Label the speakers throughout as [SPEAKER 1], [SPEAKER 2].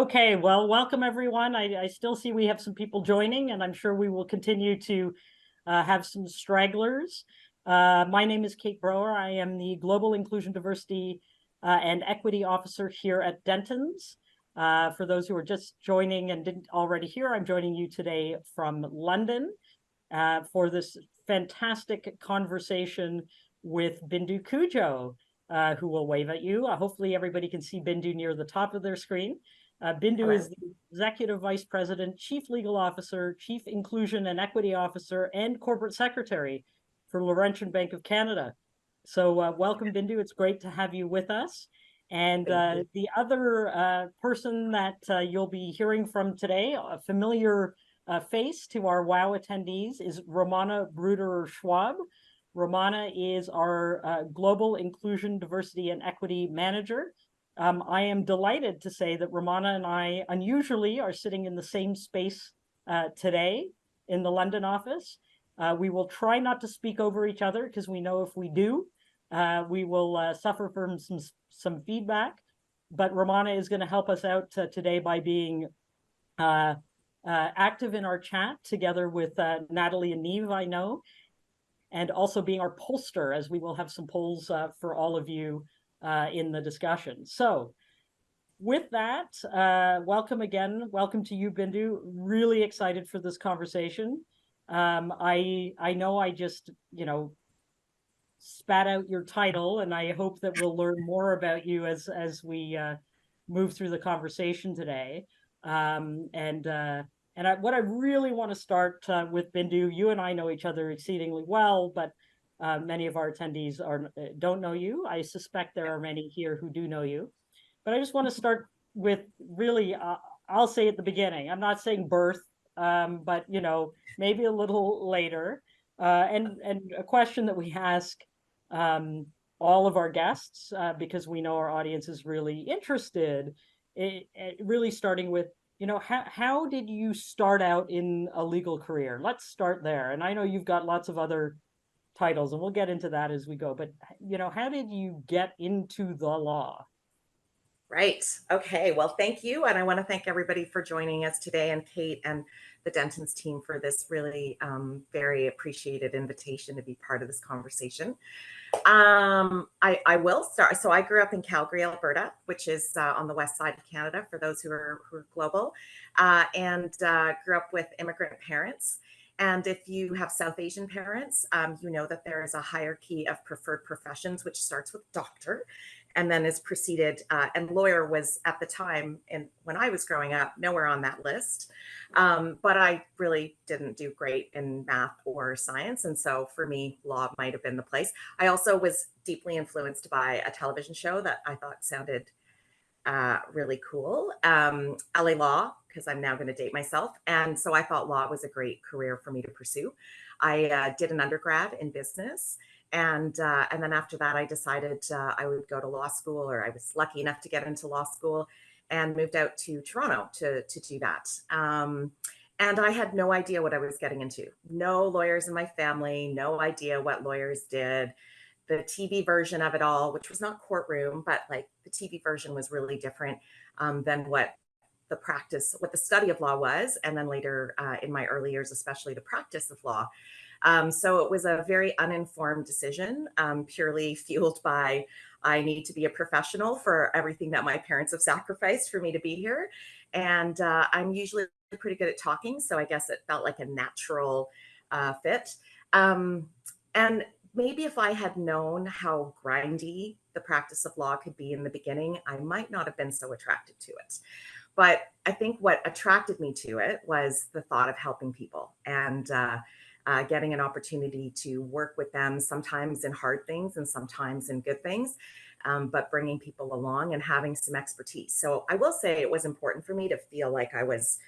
[SPEAKER 1] Okay, well, welcome everyone. I still see we have some people joining, and I'm sure we will continue to have some stragglers. My name is Kate Brower. I am the Global Inclusion, Diversity, and Equity Officer here at Dentons. For those who are just joining and didn't already hear, I'm joining you today from London for this fantastic conversation with Bindu Cudjoe, who will wave at you. Hopefully everybody can see Bindu near the top of their screen. Bindu is the Executive Vice President, Chief Legal Officer, Chief Inclusion and Equity Officer, and Corporate Secretary for Laurentian Bank of Canada. So welcome, Bindu. It's great to have you with us. And the other person that you'll be hearing from today, a familiar face to our WOW attendees, is Romana Bruder-Schwab. Romana is our Global Inclusion, Diversity, and Equity Manager. I am delighted to say that Romana and I unusually are sitting in the same space today in the London office. We will try not to speak over each other because we know if we do, we will suffer from some feedback. But Romana is going to help us out today by being active in our chat together with Natalie and Neve, I know, and also being our pollster, as we will have some polls for all of you in the discussion. So with that, welcome again. Welcome to you, Bindu. Really excited for this conversation. I know I just, spat out your title, and I hope that we'll learn more about you as we move through the conversation today. What I really want to start with, Bindu, you and I know each other exceedingly well, but many of our attendees don't know you. I suspect there are many here who do know you. But I just want to start with really, I'll say at the beginning, I'm not saying birth, but, maybe a little later. And a question that we ask all of our guests, because we know our audience is really interested, really starting with, how did you start out in a legal career? Let's start there. And I know you've got lots of other titles, and we'll get into that as we go. But, how did you get into the law?
[SPEAKER 2] Right. Okay. Well, thank you. And I want to thank everybody for joining us today, and Kate and the Dentons team for this really very appreciated invitation to be part of this conversation. I will start. So I grew up in Calgary, Alberta, which is on the west side of Canada for those who are global, and grew up with immigrant parents. And if you have South Asian parents, you know that there is a hierarchy of preferred professions, which starts with doctor and then is preceded, and lawyer was at the time, and when I was growing up, nowhere on that list. But I really didn't do great in math or science. And so for me, law might have been the place. I also was deeply influenced by a television show that I thought sounded really cool, LA Law, because I'm now going to date myself. And so I thought law was a great career for me to pursue. I did an undergrad in business. And then after that, I decided I would go to law school, or I was lucky enough to get into law school and moved out to Toronto to do that. And I had no idea what I was getting into. No lawyers in my family, no idea what lawyers did. The TV version of it all, which was not courtroom, but like the TV version was really different than what the study of law was. And then later in my early years, especially the practice of law. So it was a very uninformed decision, purely fueled by, I need to be a professional for everything that my parents have sacrificed for me to be here. And I'm usually pretty good at talking, so I guess it felt like a natural fit. And maybe if I had known how grindy the practice of law could be in the beginning, I might not have been so attracted to it. But I think what attracted me to it was the thought of helping people and getting an opportunity to work with them, sometimes in hard things and sometimes in good things, but bringing people along and having some expertise. So I will say it was important for me to feel like I was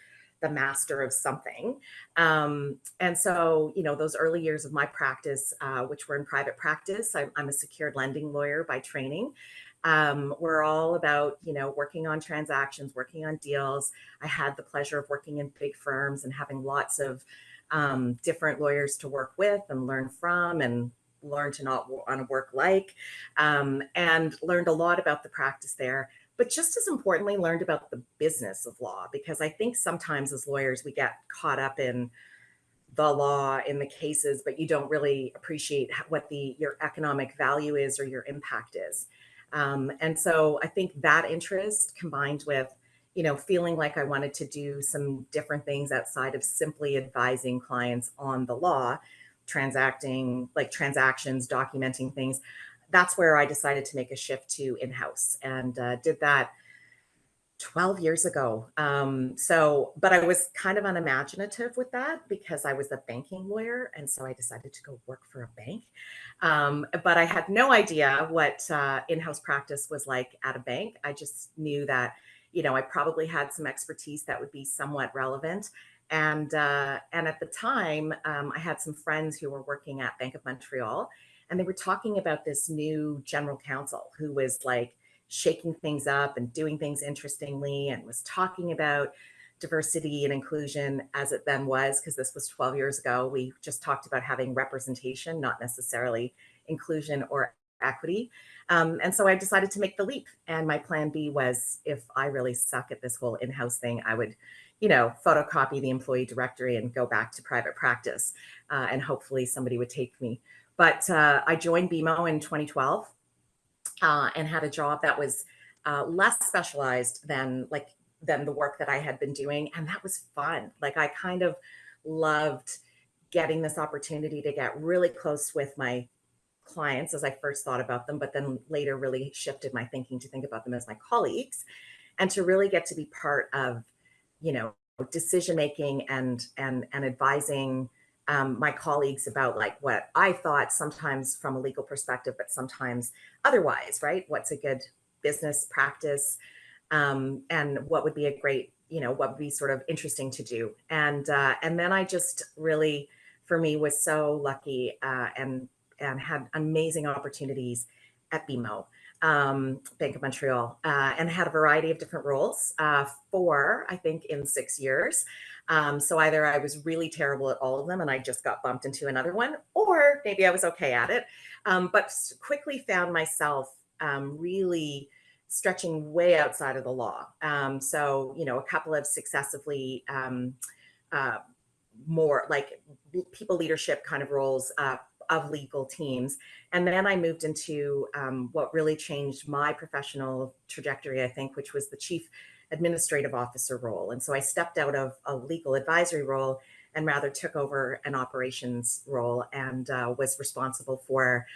[SPEAKER 2] the master of something. And so, those early years of my practice, which were in private practice, I'm a secured lending lawyer by training. We're all about, working on transactions, working on deals. I had the pleasure of working in big firms and having lots of different lawyers to work with and learn from, and learn to not want to work like, and learned a lot about the practice there. but just as importantly, learned about the business of law, because I think sometimes as lawyers, we get caught up in the law, in the cases, but you don't really appreciate what your economic value is or your impact is. And so I think that interest combined with, feeling like I wanted to do some different things outside of simply advising clients on the law, transacting like transactions, documenting things. That's where I decided to make a shift to in-house, and did that 12 years ago. But I was kind of unimaginative with that because I was a banking lawyer. And so I decided to go work for a bank. But I had no idea what in-house practice was like at a bank. I just knew that, I probably had some expertise that would be somewhat relevant. And at the time, I had some friends who were working at Bank of Montreal, and they were talking about this new general counsel who was like shaking things up and doing things interestingly, and was talking about diversity and inclusion as it then was, because this was 12 years ago. We just talked about having representation, not necessarily inclusion or equity. And so I decided to make the leap. And my plan B was, if I really suck at this whole in-house thing, I would, photocopy the employee directory and go back to private practice. And hopefully somebody would take me. But I joined BMO in 2012. And had a job that was less specialized than the work that I had been doing, and that was fun. Like, I kind of loved getting this opportunity to get really close with my clients as I first thought about them, but then later really shifted my thinking to think about them as my colleagues, and to really get to be part of, decision making and advising my colleagues about like what I thought, sometimes from a legal perspective, but sometimes otherwise, right? What's a good business practice, and what would be a great, what would be sort of interesting to do. And then I just really, for me, was so lucky, and had amazing opportunities at BMO, Bank of Montreal, and had a variety of different roles, for, I think, in 6 years. So either I was really terrible at all of them and I just got bumped into another one, or maybe I was okay at it, but quickly found myself really stretching way outside of the law. So, a couple of successively more like people leadership kind of roles of legal teams. And then I moved into what really changed my professional trajectory, I think, which was the chief administrative officer role. And so I stepped out of a legal advisory role and rather took over an operations role, and was responsible for,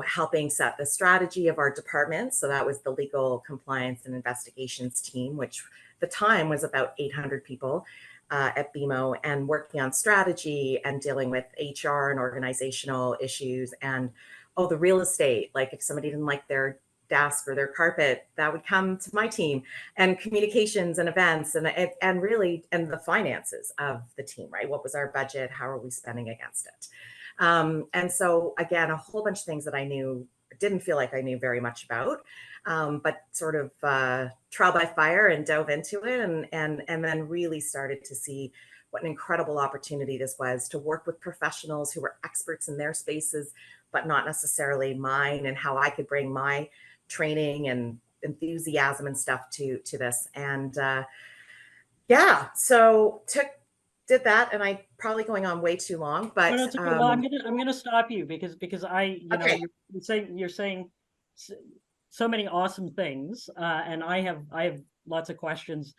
[SPEAKER 2] helping set the strategy of our department. So that was the legal compliance and investigations team, which at the time was about 800 people at BMO, and working on strategy and dealing with HR and organizational issues. And the real estate, like if somebody didn't like their desk or their carpet, that would come to my team, and communications and events, and really, and the finances of the team, right? What was our budget? How are we spending against it? And so again, a whole bunch of things that I didn't feel like I knew very much about, but sort of trial by fire, and dove into it, and then really started to see what an incredible opportunity this was to work with professionals who were experts in their spaces, but not necessarily mine, and how I could bring my training and enthusiasm and stuff to this. And so did that, and I probably going on way too long, but
[SPEAKER 1] No, it's okay. Well, I'm gonna stop you because I,
[SPEAKER 2] okay.
[SPEAKER 1] you're saying so many awesome things, and I have lots of questions.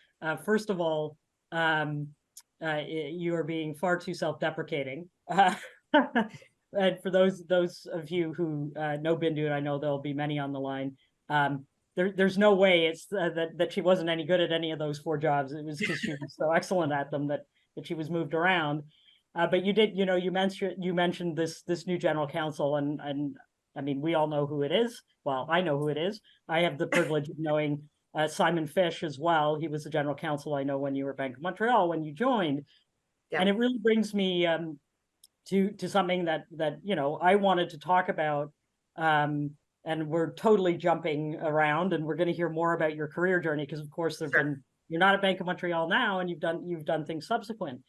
[SPEAKER 1] First of all, you are being far too self-deprecating. And for those of you who know Bindu, and I know there'll be many on the line, there's no way it's that she wasn't any good at any of those 4 jobs. It was because she was so excellent at them that she was moved around. But you did, you mentioned this new general counsel, and I mean, we all know who it is. Well, I know who it is. I have the privilege of knowing Simon Fish as well. He was the general counsel, I know, when you were Bank of Montreal, when you joined.
[SPEAKER 2] Yeah.
[SPEAKER 1] And it really brings me to something that I wanted to talk about. And we're totally jumping around, and we're going to hear more about your career journey, because of course you're not at Bank of Montreal now, and you've done things subsequent.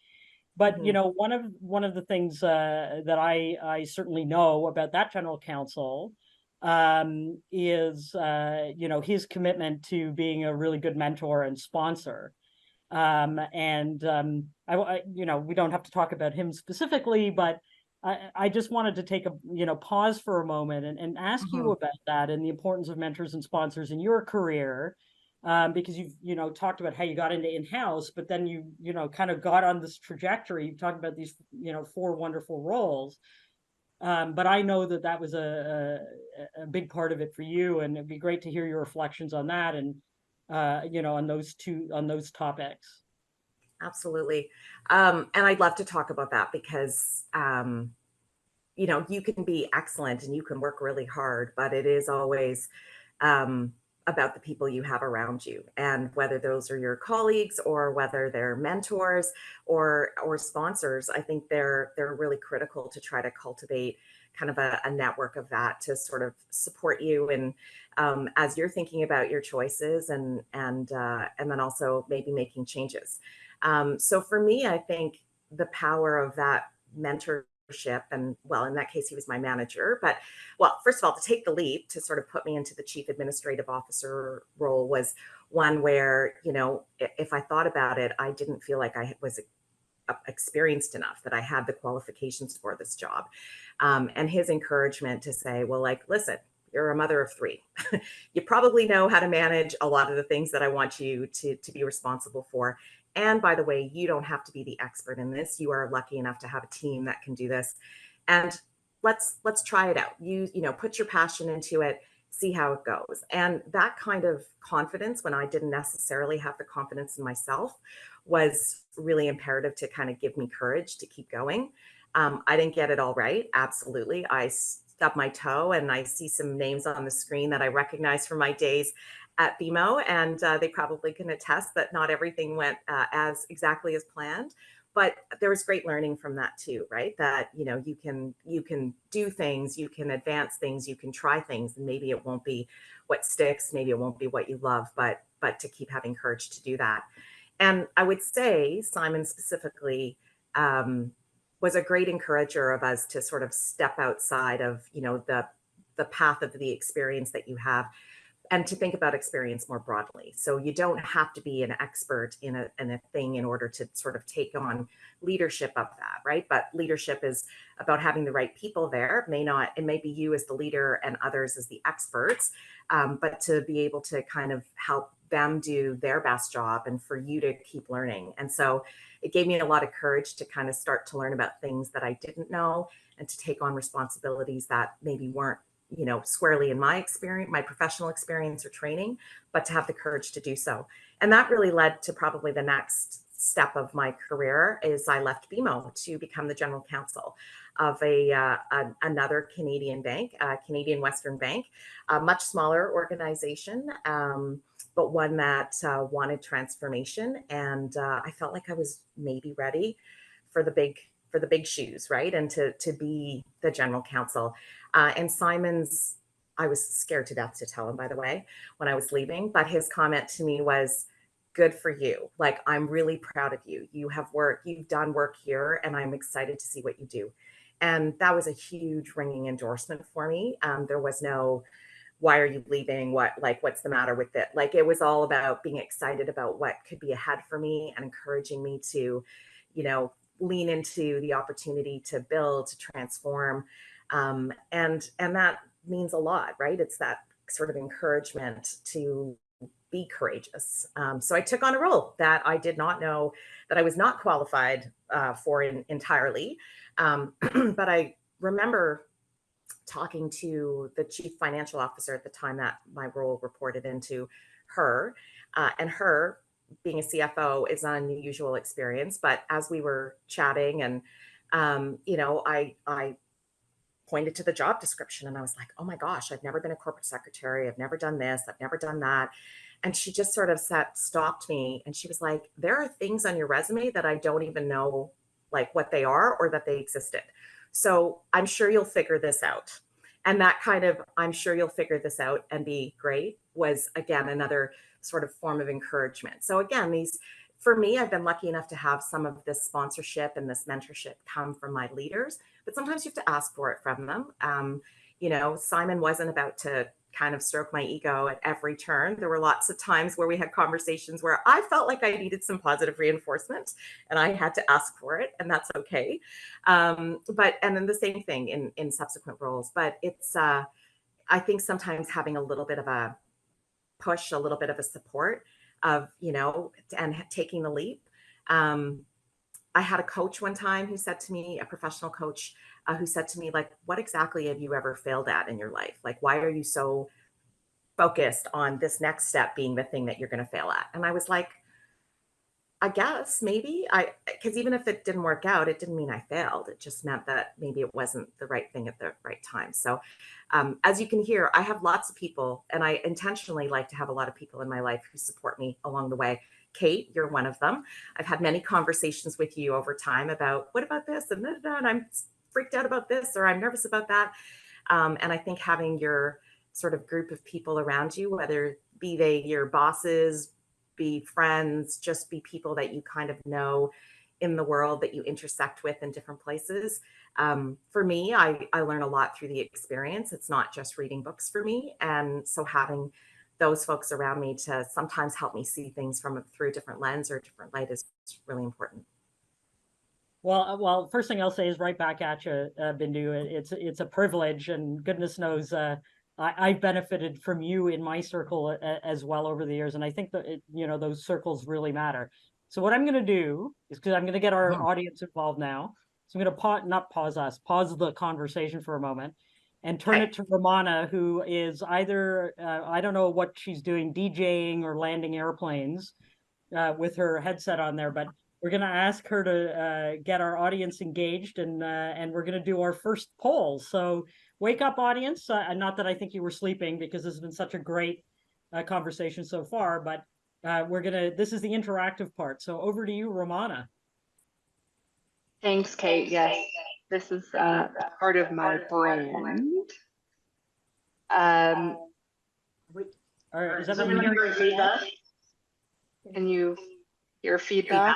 [SPEAKER 1] But one of the things that I certainly know about that general counsel is, his commitment to being a really good mentor and sponsor. We don't have to talk about him specifically, but I just wanted to take a pause for a moment and ask you about that and the importance of mentors and sponsors in your career, because you've talked about how you got into in-house, but then you kind of got on this trajectory. You've talked about these 4 wonderful roles, but I know that was a big part of it for you, and it'd be great to hear your reflections on that and on those topics.
[SPEAKER 2] Absolutely. And I'd love to talk about that because, you can be excellent and you can work really hard, but it is always about the people you have around you, and whether those are your colleagues or whether they're mentors or sponsors. I think they're really critical to try to cultivate kind of a network of that to sort of support you and as you're thinking about your choices and then also maybe making changes. So for me, I think the power of that mentorship, and well, in that case, he was my manager, but well, first of all, to take the leap to sort of put me into the chief administrative officer role was one where, if I thought about it, I didn't feel like I was experienced enough, that I had the qualifications for this job. And his encouragement to say, well, like, listen, you're a mother of 3. You probably know how to manage a lot of the things that I want you to be responsible for. And by the way, you don't have to be the expert in this. You are lucky enough to have a team that can do this. And let's try it out. Put your passion into it, see how it goes. And that kind of confidence, when I didn't necessarily have the confidence in myself, was really imperative to kind of give me courage to keep going. I didn't get it all right. Absolutely. I stubbed my toe, and I see some names on the screen that I recognize from my days at BMO, and they probably can attest that not everything went as exactly as planned, but there was great learning from that too, right? That you can do things, you can advance things, you can try things, and maybe it won't be what sticks, maybe it won't be what you love, but to keep having courage to do that. And I would say Simon specifically was a great encourager of us to sort of step outside of the path of the experience that you have, and to think about experience more broadly. So you don't have to be an expert in a thing in order to sort of take on leadership of that, right? But leadership is about having the right people there. It may be you as the leader and others as the experts, but to be able to kind of help them do their best job and for you to keep learning. And so it gave me a lot of courage to kind of start to learn about things that I didn't know, and to take on responsibilities that maybe weren't squarely in my experience, my professional experience or training, but to have the courage to do so. And that really led to probably the next step of my career. Is I left BMO to become the general counsel of another Canadian bank, Canadian Western Bank, a much smaller organization, but one that wanted transformation. And I felt like I was maybe ready for the big shoes, right? And to be the general counsel. And Simon's, I was scared to death to tell him, by the way, when I was leaving, but his comment to me was, good for you. Like, I'm really proud of you. You've done work here, and I'm excited to see what you do. And that was a huge ringing endorsement for me. There was no, why are you leaving? What's the matter with it? Like, it was all about being excited about what could be ahead for me and encouraging me to, lean into the opportunity to build, to transform. And that means a lot, right? It's that sort of encouragement to be courageous. So I took on a role that I did not know, that I was not qualified for entirely. But I remember talking to the chief financial officer at the time that my role reported into her, and her being a CFO is an unusual experience. But as we were chatting, and I pointed to the job description, and I was like, oh my gosh, I've never been a corporate secretary. I've never done this. I've never done that. And she just sort of stopped me, and she was like, there are things on your resume that I don't even know like what they are or that they existed. So I'm sure you'll figure this out. And that kind of, I'm sure you'll figure this out and be great, was again another sort of form of encouragement. So again, for me, I've been lucky enough to have some of this sponsorship and this mentorship come from my leaders, but sometimes you have to ask for it from them. Simon wasn't about to kind of stroke my ego at every turn. There were lots of times where we had conversations where I felt like I needed some positive reinforcement and I had to ask for it, and that's okay. And then the same thing in subsequent roles. But it's, I think sometimes having a little bit of a push, a little bit of a support of, and taking the leap. I had a coach one time who said to me, a professional coach, who said to me, like, what exactly have you ever failed at in your life? Like, why are you so focused on this next step being the thing that you're going to fail at? And I was like, I guess maybe because even if it didn't work out, it didn't mean I failed. It just meant that maybe it wasn't the right thing at the right time. So as you can hear, I have lots of people, and I intentionally like to have a lot of people in my life who support me along the way. Kate, you're one of them. I've had many conversations with you over time about what about this and and I'm freaked out about this, or I'm nervous about that. And I think having your sort of group of people around you, whether be they your bosses, be friends, just be people that you kind of know in the world that you intersect with in different places. For me, I learn a lot through the experience. It's not just reading books for me. And so having those folks around me to sometimes help me see things through a different lens or a different light is really important.
[SPEAKER 1] Well, first thing I'll say is right back at you, Bindu. It's a privilege, and goodness knows, I've benefited from you in my circle as well over the years, and I think that those circles really matter. So what I'm going to do is, because I'm going to get our audience involved now, so I'm going to pause the conversation for a moment, and turn it to Romana, who is either I don't know what she's doing, DJing or landing airplanes with her headset on there, but we're going to ask her to get our audience engaged, and we're going to do our first poll. So wake up, audience. Not that I think you were sleeping, because this has been such a great conversation so far, but this is the interactive part. So over to you, Romana.
[SPEAKER 3] Thanks, Kate. Yes, this is part of my brand.
[SPEAKER 1] Is everyone hearing
[SPEAKER 3] feedback? Can you hear feedback?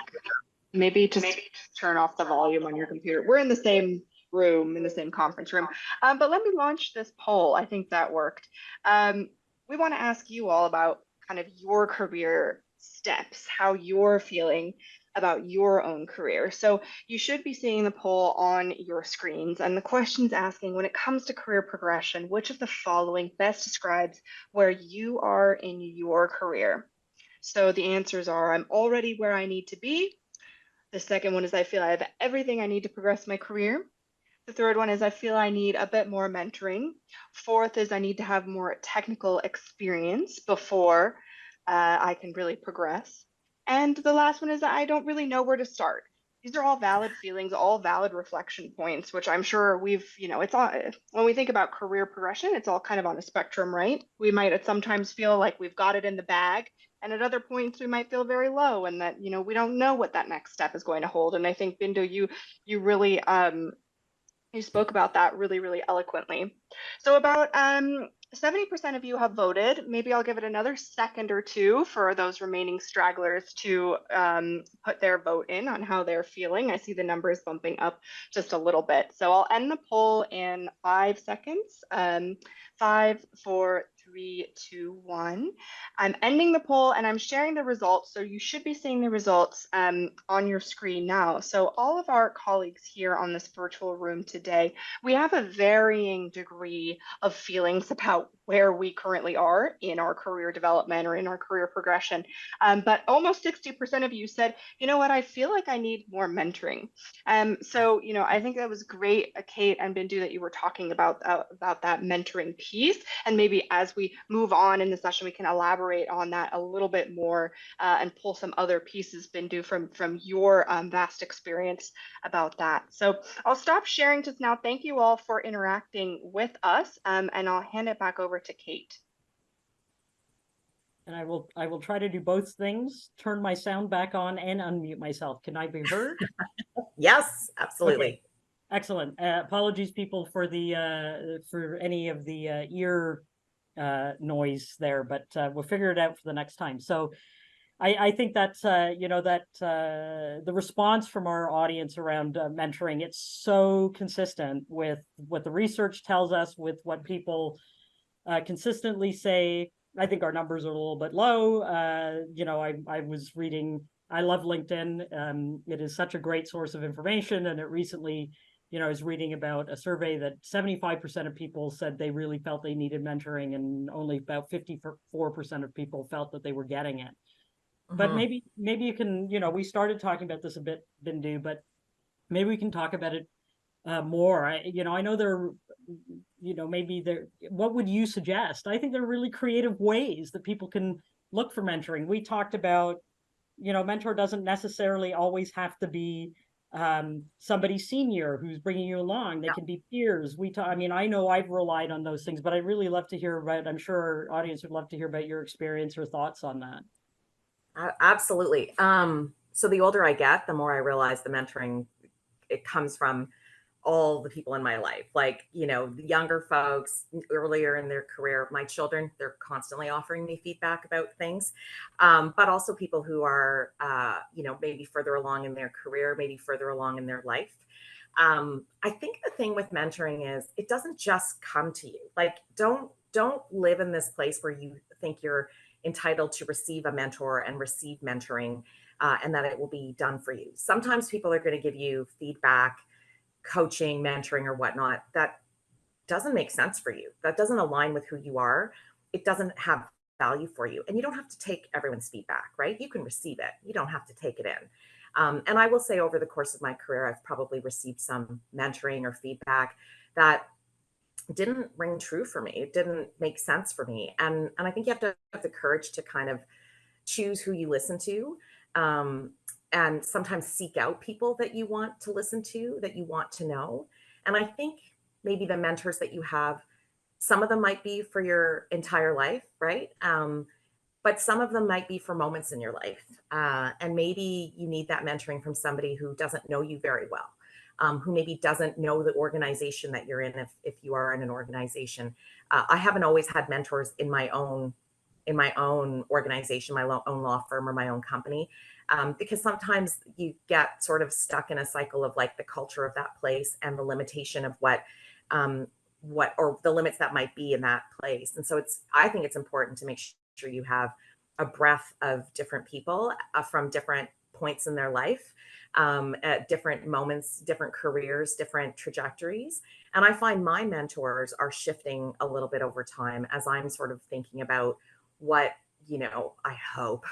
[SPEAKER 3] Maybe just turn off the volume on your computer. We're in the same room, in the same conference room. But let me launch this poll. I think that worked. We want to ask you all about kind of your career steps, how you're feeling about your own career. So you should be seeing the poll on your screens. And the question's asking, when it comes to career progression, which of the following best describes where you are in your career? So the answers are, I'm already where I need to be. The second one is, I feel I have everything I need to progress my career. The third one is, I feel I need a bit more mentoring. Fourth is, I need to have more technical experience before I can really progress. And the last one is, I don't really know where to start. These are all valid feelings, all valid reflection points, which I'm sure it's all, when we think about career progression, it's all kind of on a spectrum, right? We might at sometimes feel like we've got it in the bag, and at other points we might feel very low, and that, we don't know what that next step is going to hold. And I think, Bindu, you really, you spoke about that really, really eloquently. So about 70% of you have voted. Maybe I'll give it another second or two for those remaining stragglers to put their vote in on how they're feeling. I see the numbers bumping up just a little bit. So I'll end the poll in 5 seconds. 5, 4, 3, 2, 1. I'm ending the poll and I'm sharing the results. So you should be seeing the results on your screen now. So all of our colleagues here on this virtual room today, we have a varying degree of feelings about where we currently are in our career development or in our career progression. But almost 60% of you said, you know what, I feel like I need more mentoring. So, I think that was great, Kate and Bindu, that you were talking about that mentoring piece. And maybe as we move on in the session, we can elaborate on that a little bit more and pull some other pieces, Bindu, from your vast experience about that. So I'll stop sharing just now. Thank you all for interacting with us, and I'll hand it back over to Kate.
[SPEAKER 1] And I will try to do both things, turn my sound back on and unmute myself. Can I be heard?
[SPEAKER 2] Yes, absolutely.
[SPEAKER 1] Okay. Excellent. Apologies, people, for any of the ear noise there, but we'll figure it out for the next time. So I think that's the response from our audience around mentoring, it's so consistent with what the research tells us, with what people consistently say. I think our numbers are a little bit low. I was reading, I love LinkedIn. It is such a great source of information. And it recently, I was reading about a survey that 75% of people said they really felt they needed mentoring, and only about 54% of people felt that they were getting it. But maybe you can, we started talking about this a bit, Bindu, but maybe we can talk about it more. I know there, maybe there, what would you suggest? I think there are really creative ways that people can look for mentoring. We talked about, mentor doesn't necessarily always have to be somebody senior who's bringing you along. They can be peers. I know I've relied on those things, but I'd really love to hear about, I'm sure our audience would love to hear about your experience or thoughts on that.
[SPEAKER 2] Absolutely. So the older I get, the more I realize the mentoring, it comes from all the people in my life. Like, the younger folks earlier in their career, my children, they're constantly offering me feedback about things. But also people who are, maybe further along in their career, maybe further along in their life. I think the thing with mentoring is it doesn't just come to you. Like, don't live in this place where you think you're entitled to receive a mentor and receive mentoring, and that it will be done for you. Sometimes people are going to give you feedback, coaching, mentoring, or whatnot that doesn't make sense for you. That doesn't align with who you are. It doesn't have value for you. And you don't have to take everyone's feedback, right? You can receive it. You don't have to take it in. And I will say over the course of my career, I've probably received some mentoring or feedback that didn't ring true for me. It didn't make sense for me. And I think you have to have the courage to kind of choose who you listen to, and sometimes seek out people that you want to listen to, that you want to know. And I think maybe the mentors that you have, some of them might be for your entire life, right? But some of them might be for moments in your life. And maybe you need that mentoring from somebody who doesn't know you very well. Who maybe doesn't know the organization that you're in, if you are in an organization. I haven't always had mentors in my own organization, my own law firm or my own company, because sometimes you get sort of stuck in a cycle of like the culture of that place and the limitation of what or the limits that might be in that place. And so I think it's important to make sure you have a breadth of different people from different points in their life, at different moments, different careers, different trajectories. And I find my mentors are shifting a little bit over time as I'm sort of thinking about what, I hope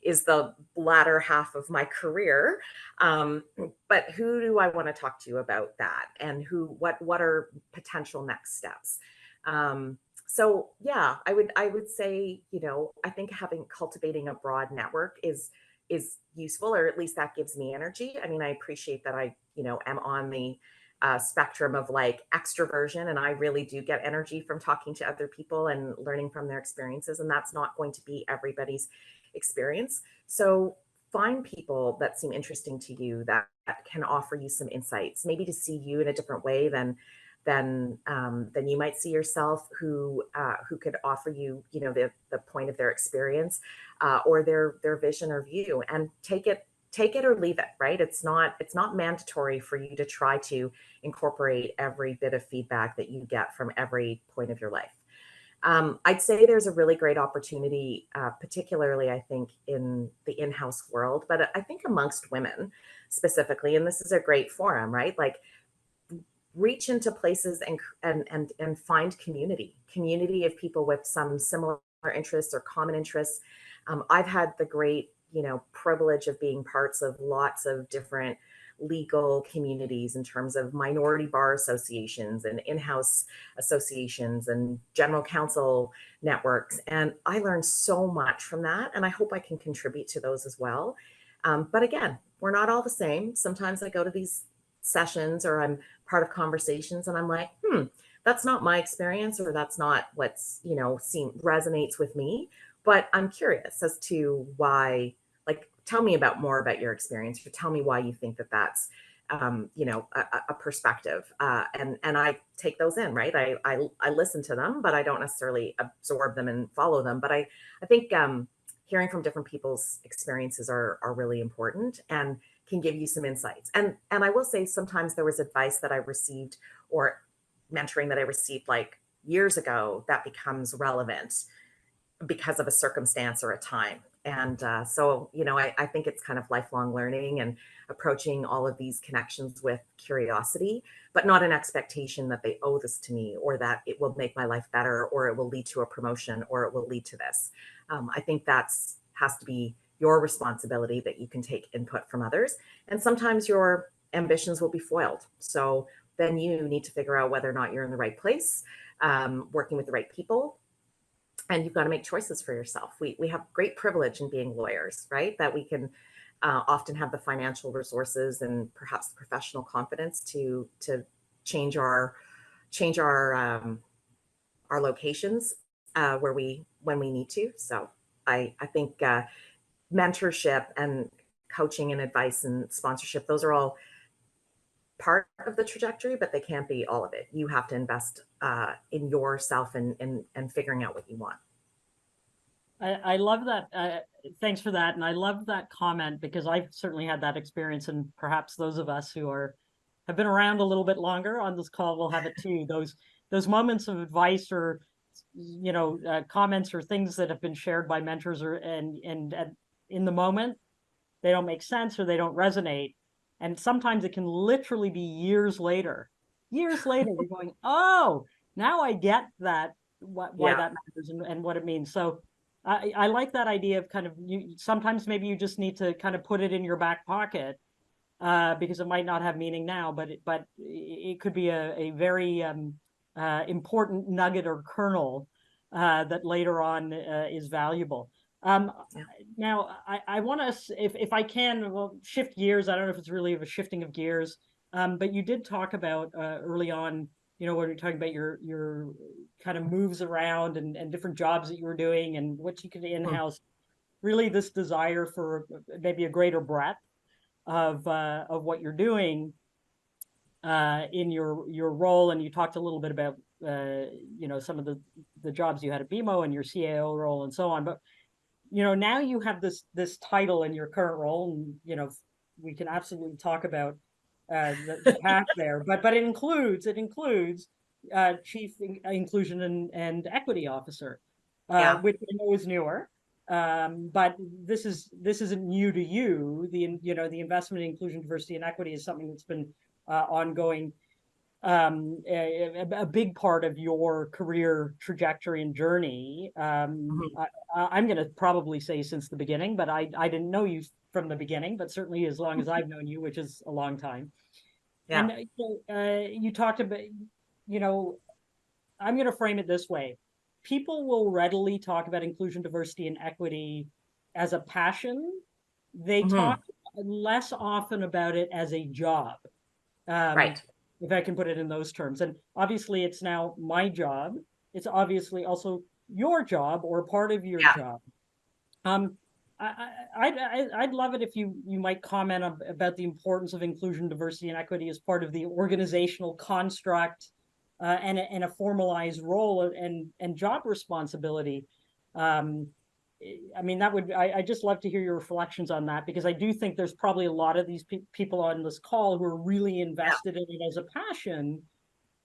[SPEAKER 2] is the latter half of my career. But who do I want to talk to about that? And what are potential next steps? So yeah, I would say, I think cultivating a broad network is useful, or at least that gives me energy. I mean, I appreciate that I, am on the spectrum of like extroversion, and I really do get energy from talking to other people and learning from their experiences. And that's not going to be everybody's experience. So find people that seem interesting to you that can offer you some insights, maybe to see you in a different way than you might see yourself, who could offer you, the point of their experience, or their vision or view, and take it or leave it, right? It's not mandatory for you to try to incorporate every bit of feedback that you get from every point of your life. I'd say there's a really great opportunity, particularly, I think, in the in-house world, but I think amongst women specifically, and this is a great forum, right? Like, reach into places and find community of people with some similar interests or common interests. I've had the great, privilege of being parts of lots of different legal communities in terms of minority bar associations and in-house associations and general counsel networks. And I learned so much from that. And I hope I can contribute to those as well. But again, we're not all the same. Sometimes I go to these sessions or I'm part of conversations and I'm like, that's not my experience, or that's not what's, resonates with me. But I'm curious as to why, like, tell me more about your experience, or tell me why you think that that's, a perspective. And I take those in, right? I listen to them, but I don't necessarily absorb them and follow them. But I think hearing from different people's experiences are really important and can give you some insights. And I will say sometimes there was advice that I received or mentoring that I received like years ago that becomes relevant because of a circumstance or a time. And so, I think it's kind of lifelong learning and approaching all of these connections with curiosity, but not an expectation that they owe this to me or that it will make my life better or it will lead to a promotion or it will lead to this. I think has to be your responsibility, that you can take input from others. And sometimes your ambitions will be foiled. So then you need to figure out whether or not you're in the right place, working with the right people. And you've got to make choices for yourself. We have great privilege in being lawyers, right? That we can often have the financial resources and perhaps the professional confidence to change our locations when we need to. So I think mentorship and coaching and advice and sponsorship, those are all part of the trajectory, but they can't be all of it. You have to invest in yourself and figuring out what you want.
[SPEAKER 1] I love that. Thanks for that. And I love that comment because I've certainly had that experience, and perhaps those of us who have been around a little bit longer on this call will have it too. Those moments of advice or comments or things that have been shared by mentors and in the moment, they don't make sense or they don't resonate. And sometimes it can literally be years later you're going, oh, now I get that, why that matters and what it means. So I like that idea of kind of, sometimes maybe you just need to kind of put it in your back pocket because it might not have meaning now, but it could be a very important nugget or kernel that later on is valuable. Now, I want to, if I can, shift gears. I don't know if it's really a shifting of gears, but you did talk about early on, when you're talking about your kind of moves around and different jobs that you were doing and what you could in-house, really this desire for maybe a greater breadth of what you're doing in your role. And you talked a little bit about, some of the jobs you had at BMO and your CAO role and so on. But now you have this title in your current role, and we can absolutely talk about the path there, but it includes Chief Inclusion and Equity Officer, which I know is newer, but this isn't new to you. The investment in inclusion, diversity, and equity is something that's been ongoing. A big part of your career trajectory and journey. I'm going to probably say since the beginning, but I didn't know you from the beginning, but certainly as long as I've known you, which is a long time. Yeah. And you talked about, I'm going to frame it this way. People will readily talk about inclusion, diversity, and equity as a passion. They talk less often about it as a job.
[SPEAKER 2] Right.
[SPEAKER 1] If I can put it in those terms. And obviously it's now my job. It's obviously also your job or part of your job. I'd love it if you might comment about the importance of inclusion, diversity, and equity as part of the organizational construct and a formalized role and job responsibility. I just love to hear your reflections on that, because I do think there's probably a lot of these people on this call who are really invested in it as a passion,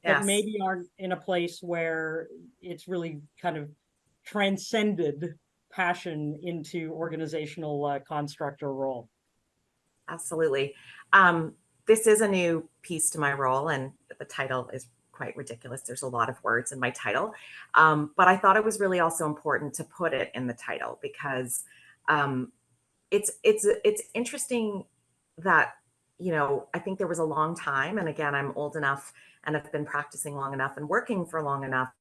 [SPEAKER 1] but maybe aren't in a place where it's really kind of transcended passion into organizational construct or role.
[SPEAKER 2] Absolutely. This is a new piece to my role, and the title is quite ridiculous. There's a lot of words in my title. But I thought it was really also important to put it in the title because it's interesting that, I think there was a long time, and again, I'm old enough and have been practicing long enough and working for long enough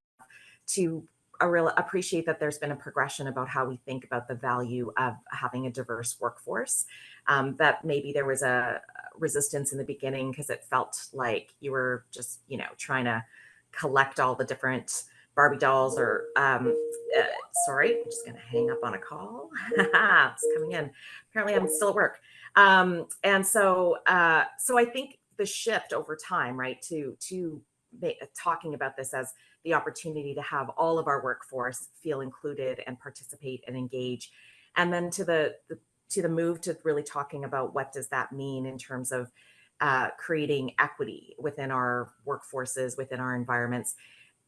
[SPEAKER 2] to appreciate that there's been a progression about how we think about the value of having a diverse workforce. That maybe there was a resistance in the beginning because it felt like you were just, trying to collect all the different Barbie dolls or, sorry, I'm just going to hang up on a call. It's coming in. Apparently I'm still at work. And so I think the shift over time, right, to talking about this as the opportunity to have all of our workforce feel included and participate and engage And then to the move to really talking about what does that mean in terms of creating equity within our workforces, within our environments.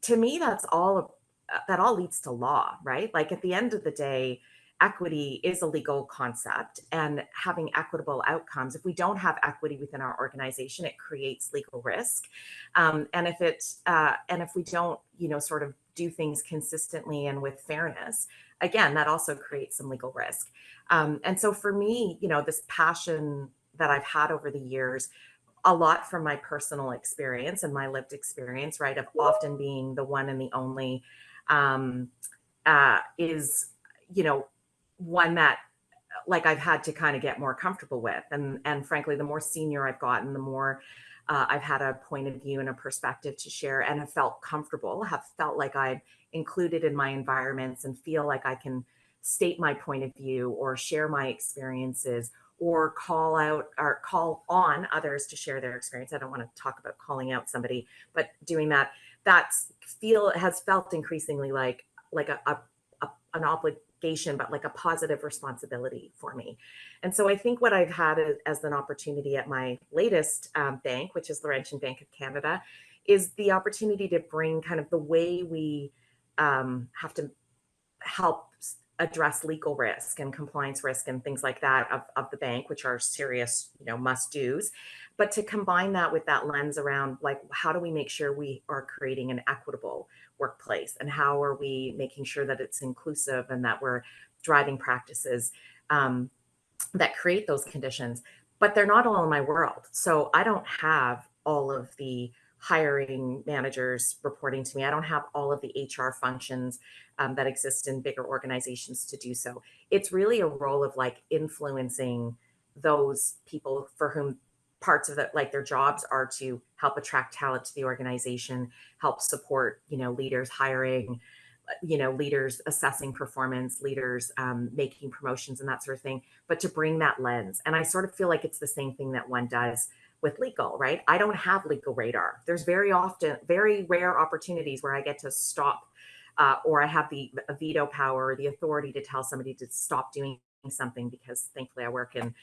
[SPEAKER 2] To me, that all leads to law, right? Like at the end of the day, equity is a legal concept, and having equitable outcomes. If we don't have equity within our organization, it creates legal risk. And if we don't, sort of do things consistently and with fairness, again, that also creates some legal risk. And so for me, this passion that I've had over the years, a lot from my personal experience and my lived experience, right, of often being the one and the only, is, one that like I've had to kind of get more comfortable with. And frankly, the more senior I've gotten, the more I've had a point of view and a perspective to share, and have felt comfortable, have felt like I'm included in my environments and feel like I can state my point of view or share my experiences or call out or call on others to share their experience. I don't want to talk about calling out somebody, but doing that, has felt increasingly like an obligation, but like a positive responsibility for me. And so I think what I've had as an opportunity at my latest bank, which is Laurentian Bank of Canada, is the opportunity to bring kind of the way we have to help address legal risk and compliance risk and things like that of the bank, which are serious, must-dos, but to combine that with that lens around like, how do we make sure we are creating an equitable workplace, and how are we making sure that it's inclusive and that we're driving practices that create those conditions. But they're not all in my world. So I don't have all of the hiring managers reporting to me. I don't have all of the HR functions that exist in bigger organizations to do so. It's really a role of like influencing those people for whom parts of their jobs are to help attract talent to the organization, help support, leaders hiring, leaders assessing performance, leaders making promotions and that sort of thing, but to bring that lens. And I sort of feel like it's the same thing that one does with legal, right? I don't have legal radar. There's very rare opportunities where I get to stop or I have the veto power or the authority to tell somebody to stop doing something, because thankfully I work in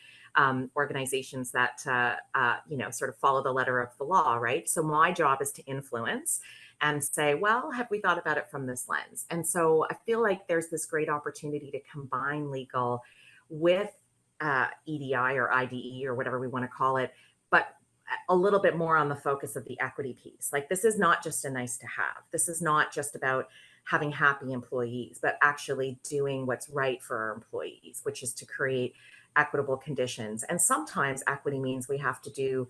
[SPEAKER 2] organizations that, sort of follow the letter of the law, right? So my job is to influence and say, well, have we thought about it from this lens? And so I feel like there's this great opportunity to combine legal with EDI or IDE or whatever we want to call it, but a little bit more on the focus of the equity piece. Like, this is not just a nice to have. This is not just about having happy employees, but actually doing what's right for our employees, which is to create equitable conditions. And sometimes equity means we have to do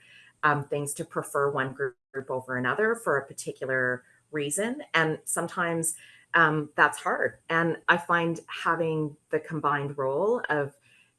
[SPEAKER 2] things to prefer one group over another for a particular reason. And sometimes that's hard. And I find having the combined role of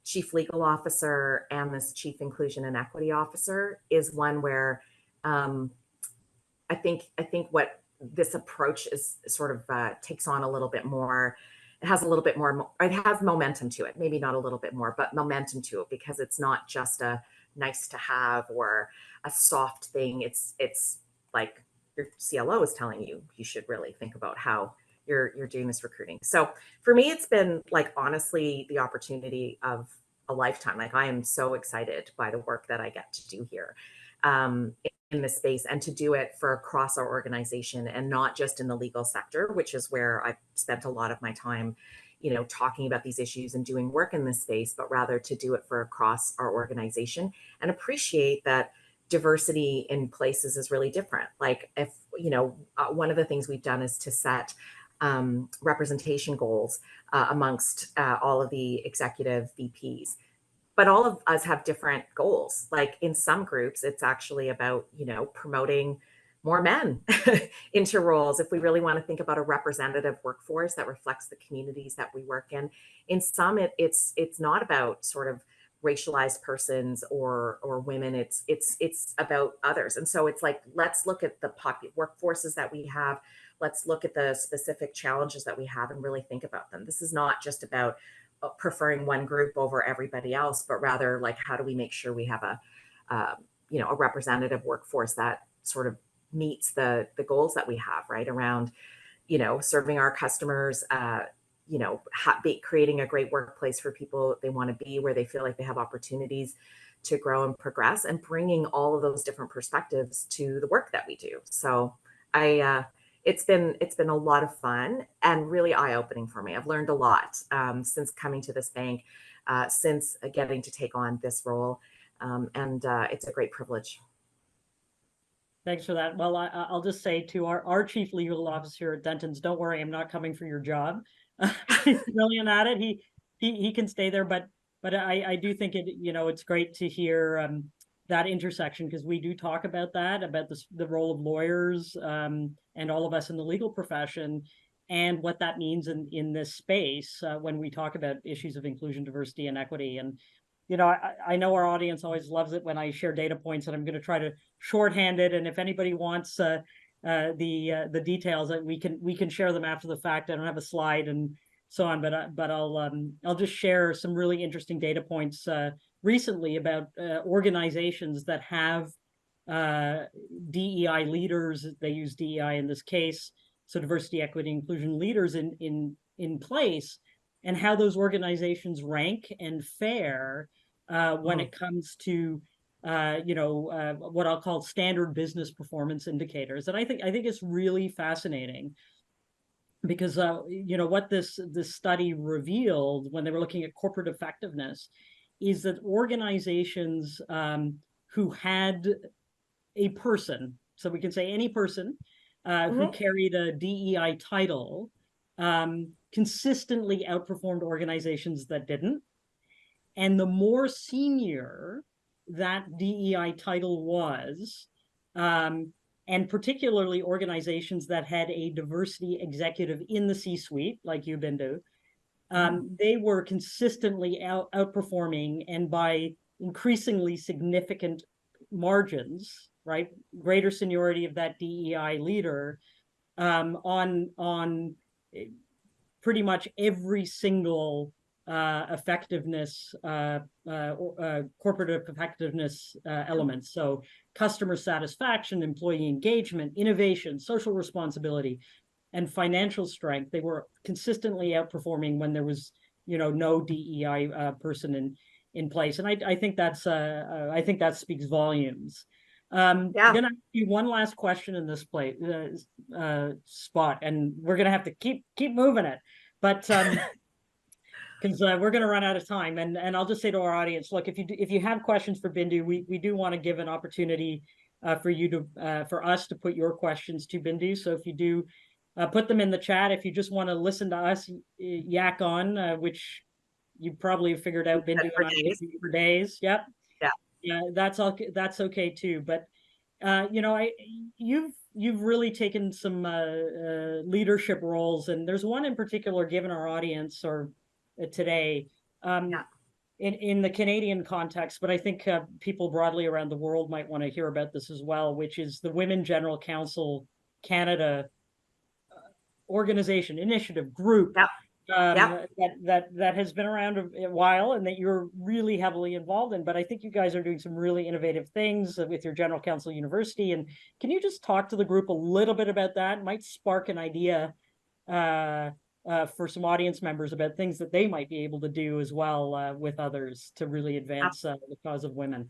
[SPEAKER 2] Chief Legal Officer and this Chief Inclusion and Equity Officer is one where I think what this approach is sort of takes on a little bit more. It has a little bit more, it has momentum to it, maybe not a little bit more, but momentum to it, because it's not just a nice to have or a soft thing. It's like your CLO is telling you should really think about how you're doing this recruiting. So for me, it's been like, honestly, the opportunity of a lifetime. Like, I am so excited by the work that I get to do here in this space, and to do it for across our organization, and not just in the legal sector, which is where I've spent a lot of my time, talking about these issues and doing work in this space, but rather to do it for across our organization, and appreciate that diversity in places is really different. Like, if, one of the things we've done is to set representation goals amongst all of the executive VPs. But all of us have different goals. Like, in some groups, it's actually about, promoting more men into roles. If we really want to think about a representative workforce that reflects the communities that we work in. In some, it's not about sort of racialized persons or women. It's about others. And so it's like, let's look at the workforces that we have. Let's look at the specific challenges that we have and really think about them. This is not just about preferring one group over everybody else, but rather, like, how do we make sure we have a representative workforce that sort of meets the goals that we have, right, around, serving our customers, creating a great workplace for people they want to be, where they feel like they have opportunities to grow and progress, and bringing all of those different perspectives to the work that we do. So it's been a lot of fun and really eye-opening for me. I've learned a lot since coming to this bank, since getting to take on this role, and it's a great privilege.
[SPEAKER 1] Thanks for that. Well, I'll just say to our chief legal officer at Dentons, don't worry, I'm not coming for your job. He's brilliant at it. He can stay there, but I do think it's great to hear that intersection, because we do talk about that, about the role of lawyers and all of us in the legal profession, and what that means in this space when we talk about issues of inclusion, diversity, and equity. And I know our audience always loves it when I share data points, and I'm going to try to shorthand it. And if anybody wants the details, that we can share them after the fact. I don't have a slide and so on, but I'll just share some really interesting data points recently about organizations that have DEI leaders. They use DEI in this case, so diversity, equity, inclusion leaders in place, and how those organizations rank and fare when it comes to what I'll call standard business performance indicators. And I think it's really fascinating, because what this study revealed when they were looking at corporate effectiveness is that organizations who had a person, so we can say any person who carried a DEI title, consistently outperformed organizations that didn't. And the more senior that DEI title was, and particularly organizations that had a diversity executive in the C-suite, like you, Bindu, they were consistently outperforming, and by increasingly significant margins, right? Greater seniority of that DEI leader on pretty much every single effectiveness, corporate effectiveness elements. So customer satisfaction, employee engagement, innovation, social responsibility, and financial strength. They were consistently outperforming when there was, no DEI person in place. And I think I think that speaks volumes. I'm gonna ask you one last question in this spot, and we're gonna have to keep moving it, but because we're going to run out of time. And I'll just say to our audience, look, if you have questions for Bindu, we do want to give an opportunity for us to put your questions to Bindu. So if you do put them in the chat, if you just want to listen to us yak on, which you probably have figured out, Bindu and I for days. Yep. Yeah, that's okay too. But you've really taken some leadership roles, and there's one in particular given our audience or today in the Canadian context, but I think people broadly around the world might want to hear about this as well, which is the Women General Council Canada organization, initiative, group that has been around a while, and that you're really heavily involved in. But I think you guys are doing some really innovative things with your General Counsel University. And can you just talk to the group a little bit about that? It might spark an idea for some audience members about things that they might be able to do as well with others to really advance the cause of women.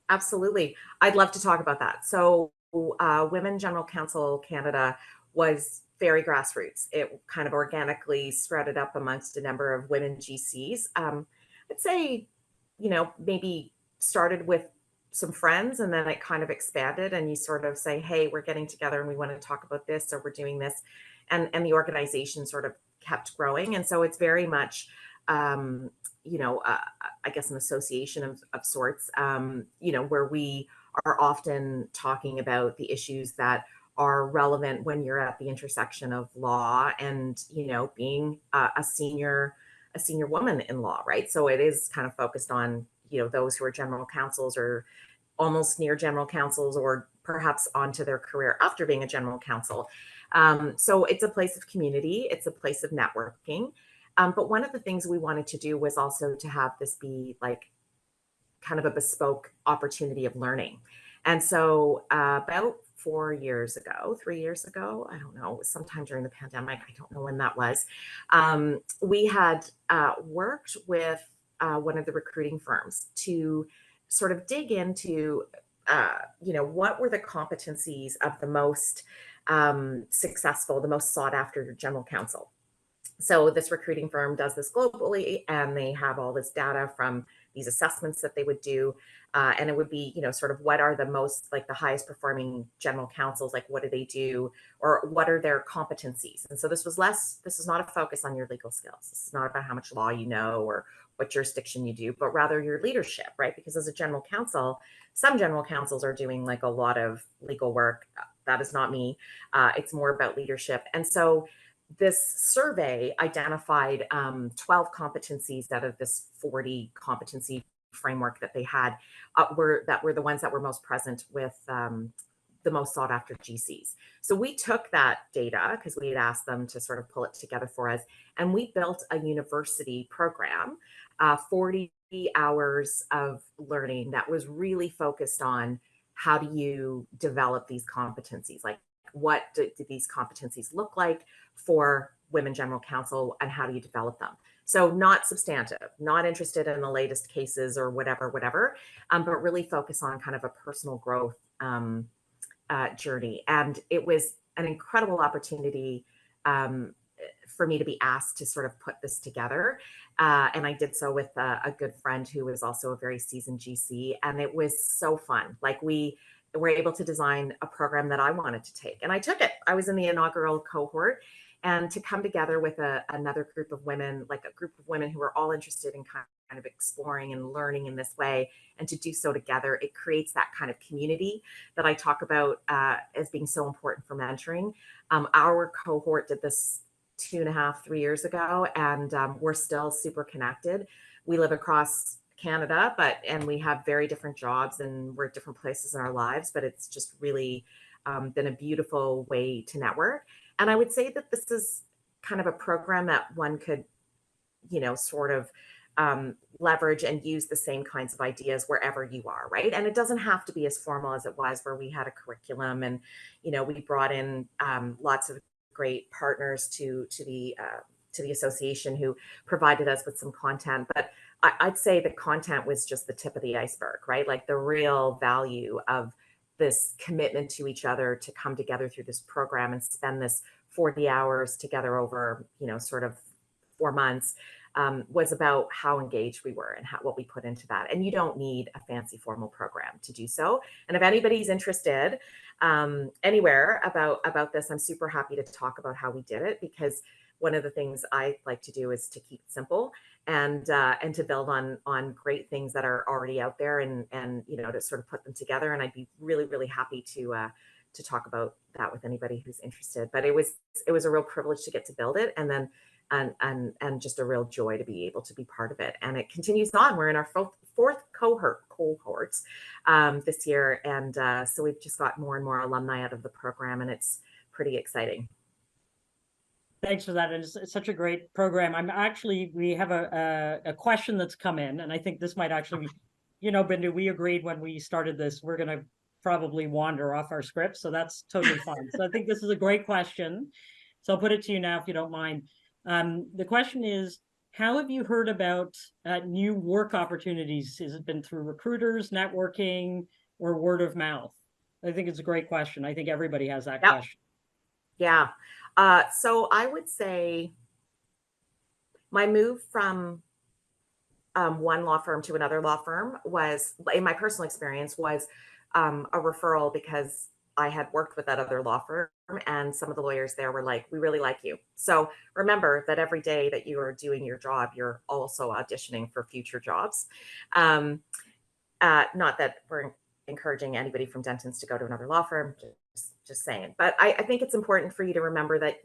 [SPEAKER 2] Absolutely. I'd love to talk about that. So Women General Counsel Canada was very grassroots. It kind of organically sprouted up amongst a number of women GCs. I'd say, maybe started with some friends, and then it kind of expanded, and you sort of say, hey, we're getting together and we want to talk about this, or we're doing this. And the organization sort of kept growing. And so it's very much, I guess an association of sorts, where we are often talking about the issues that are relevant when you're at the intersection of law and, being a senior woman in law, right? So it is kind of focused on, those who are general counsels or almost near general counsels, or perhaps onto their career after being a general counsel. So it's a place of community. It's a place of networking. But one of the things we wanted to do was also to have this be like kind of a bespoke opportunity of learning. And so about 4 years ago, 3 years ago, I don't know, sometime during the pandemic, I don't know when that was, we had worked with one of the recruiting firms to sort of dig into, what were the competencies of the most successful, the most sought after general counsel. So this recruiting firm does this globally, and they have all this data from these assessments that they would do. And it would be, sort of what are the most, like the highest performing general counsels, like what do they do, or what are their competencies? And so this is not a focus on your legal skills. This is not about how much law you know or what jurisdiction you do, but rather your leadership, right? Because as a general counsel, some general counsels are doing like a lot of legal work. That is not me. It's more about leadership. And so this survey identified 12 competencies out of this 40 competency framework that they had were the ones that were most present with the most sought after GCs. So we took that data because we had asked them to sort of pull it together for us, and we built a university program, 40 hours of learning that was really focused on how do you develop these competencies, like what do these competencies look like for women general counsel, and how do you develop them? So not substantive, not interested in the latest cases or whatever, but really focus on kind of a personal growth journey. And it was an incredible opportunity for me to be asked to sort of put this together. And I did so with a good friend who was also a very seasoned GC. And it was so fun. Like we were able to design a program that I wanted to take. And I took it. I was in the inaugural cohort. And to come together with another group of women, like a group of women who are all interested in kind of exploring and learning in this way, and to do so together, it creates that kind of community that I talk about as being so important for mentoring. Our cohort did this 2.5, 3 years ago, and we're still super connected. We live across Canada, and we have very different jobs, and we're at different places in our lives, but it's just really been a beautiful way to network. And I would say that this is kind of a program that one could, sort of leverage and use the same kinds of ideas wherever you are, right? And it doesn't have to be as formal as it was, where we had a curriculum and, we brought in lots of great partners to the association who provided us with some content. But I'd say the content was just the tip of the iceberg, right? Like the real value of this commitment to each other to come together through this program and spend this 40 hours together over, sort of 4 months, was about how engaged we were and what we put into that. And you don't need a fancy formal program to do so. And if anybody's interested anywhere about this, I'm super happy to talk about how we did it, because one of the things I like to do is to keep it simple and to build on great things that are already out there, and to sort of put them together. And I'd be really, really happy to talk about that with anybody who's interested. But it was a real privilege to get to build it, and then and just a real joy to be able to be part of it. And it continues on. We're in our fourth cohorts this year, and so we've just got more and more alumni out of the program, and it's pretty exciting.
[SPEAKER 1] Thanks for that. And it's such a great program. We have a question that's come in, and I think this might actually be, Bindu, we agreed when we started this, we're going to probably wander off our script. So that's totally fine. So I think this is a great question. So I'll put it to you now, if you don't mind. The question is, how have you heard about new work opportunities? Has it been through recruiters, networking, or word of mouth? I think it's a great question. I think everybody has that question.
[SPEAKER 2] Yeah. So I would say my move from one law firm to another law firm was, in my personal experience, was a referral, because I had worked with that other law firm, and some of the lawyers there were like, we really like you. So remember that every day that you are doing your job, you're also auditioning for future jobs. Not that we're encouraging anybody from Dentons to go to another law firm, just saying. But I think it's important for you to remember that